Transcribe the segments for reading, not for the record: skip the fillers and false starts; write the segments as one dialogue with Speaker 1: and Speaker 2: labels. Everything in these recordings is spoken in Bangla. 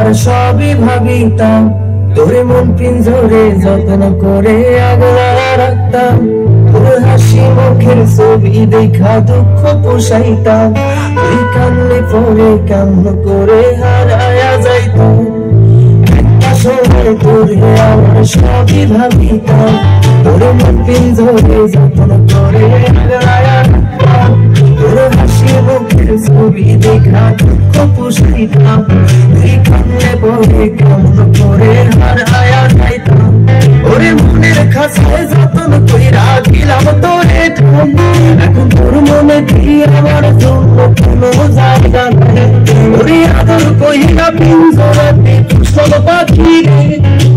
Speaker 1: আমার সবই ভাবিতাম, তোরে মন পিঞ্জরে যত্ন করে আগলা রাখতাম। তোর হাসি মুখের ছবি দেখা দুঃখ পোষাইতাম, তুই কান্নে পরে কান্না করে হারায়া যাইতাম। একটা সময় তোরে আমার সবই ভাবিতাম, তোরে মন পিঞ্জরে যত্ন করে আগলা রাখতাম। তোর হাসি মুখের ছবি দেখা দুঃখ পোষাইতাম, তুই কান্নে পরে কান্না করে হারায়া যাইতাম। ওরে মনের কাছে যতন কইরা দিলাম তোরে ঠাম, এখন তোর মনে কি আমার জন্য কোনো জায়গা নাই। ওরে আদর কইরা পিঞ্জরাতে সব পাখি রে,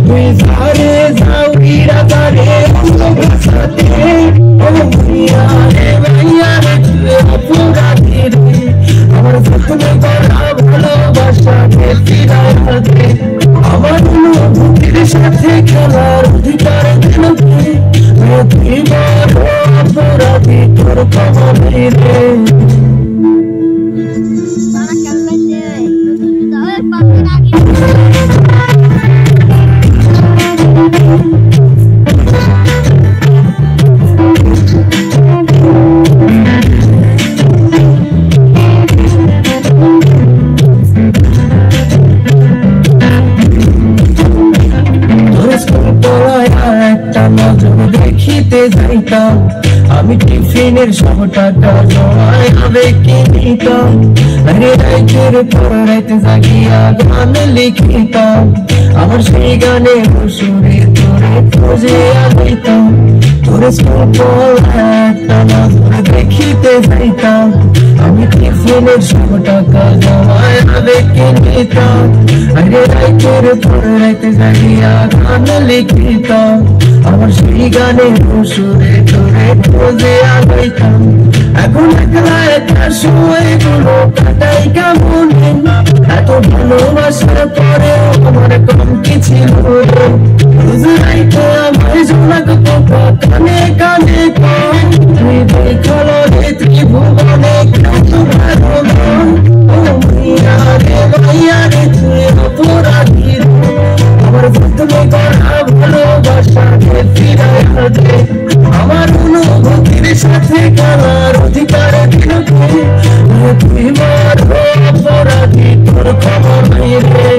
Speaker 1: তুই যারে যাও ইরা যারে ভাষাতে। ও মাইয়া রে মাইয়া রে তুই অপরাধী রে, আমার যত্ন করা ভালোবাসাকে ফিরাইয়া দে। আমার অনুভূতির সাথে খেলার অধিকার দিল কে, তুই বড় অপরাধী, তোর খবর নেই রে। দেখিতে যাইতাম আমি টিফিনের সব টাকা জমায় আবেগে নিতাম। রাইতের পর রাইতে জাগিয়া গান লিখিতাম, আমার সেই গানে সুরে তোরে খুঁজে আনিতাম। তোরে একটা নজর দেখিতে যাইতাম আমি টিফিনের সব টাকা জমায় আবেগে নিতাম। রাইতের পর রাইতে জাগিয়া গান লিখিতাম, আমার সেই গানে সুরে তোরে খুঁজে আনাইতাম। এখন একলা একটা সময়গুলো কাটাই কেমন, এত ভালোবাসার পরেও আমার কম কি ছিল। রোজ রাইতে আমায় জোনাক পোকা কানে কানে কম, তুই দেখালো রে ত্রিভুবনে তোমার মন। ও মাইয়া রে মাইয়া রে তুই অপরাধী রে, আমার যত্ন করা ভালোবাসাকে ফিরাইয়া দে। আমার অনুভূতির সাথে খেলার অধিকার দিল কে, তুই বড় অপরাধী, তোর খবর নেই রে।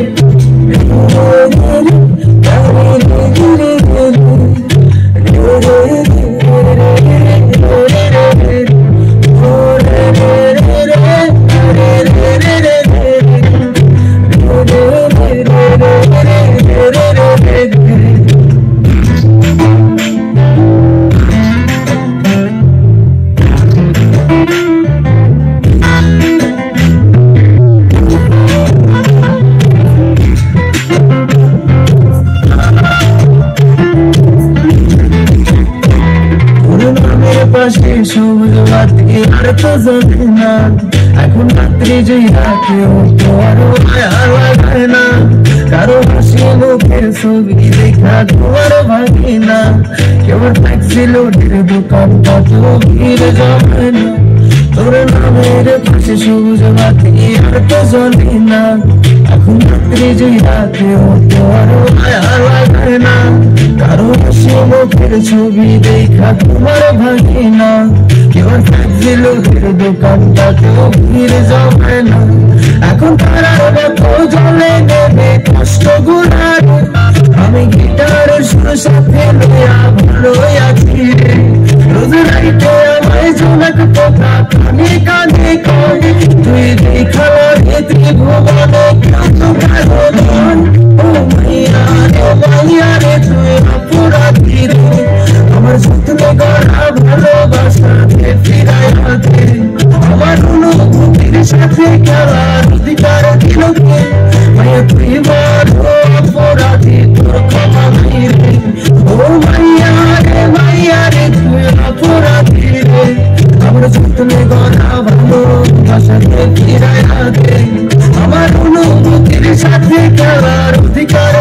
Speaker 1: সবুজ বাতি আর তো জ্বলে না, এখন রাত্রি যে রাতে তো আরো মায়া লাগে না। কারো হাসি মুখের ছবি দেখা তোমার ভাগে না, কেউ ট্যাক্সি লোডের দোকানটা তো ভিড় জমে না। তোর নামের পাশে সবুজ বাতি আর তো জ্বলে না, এখন রাত্রি যে রাতে তো আরো মায়া লাগে না। কারো হাসি মুখের ছবি দেখা তোমার ভাগে না, কেউ ট্যাক্সি লোডের দোকানটা তো ভিড় জমে না। এখন তারার মতো জ্বলে নেবে কষ্ট গুলার, আমি গিটারের সুর সাথে লইয়া ভালো আছি রে। রোজ রাইতে আমায় জোনাক পোকা কানে কানে কয়, তুই দেখালো রে ত্রিভুবনে তোমার মন। ও মাইয়া রে মাইয়া রে তুই অপরাধী রে, আমার যত্ন করা ভালোবাসাকে ফিরাইয়া দে। আমার অনুভূতির সাথে খেলার অধিকার দিল কে, মাইয়া তুই বড় অপরাধী, তোর খবর নেই রে। ও মাইয়া রে তুই অপরাধী রে, আমার যত্ন করা ভালোবাসাকে ফিরাইয়া দে। আমার অনুভূতির সাথে খেলার অধিকার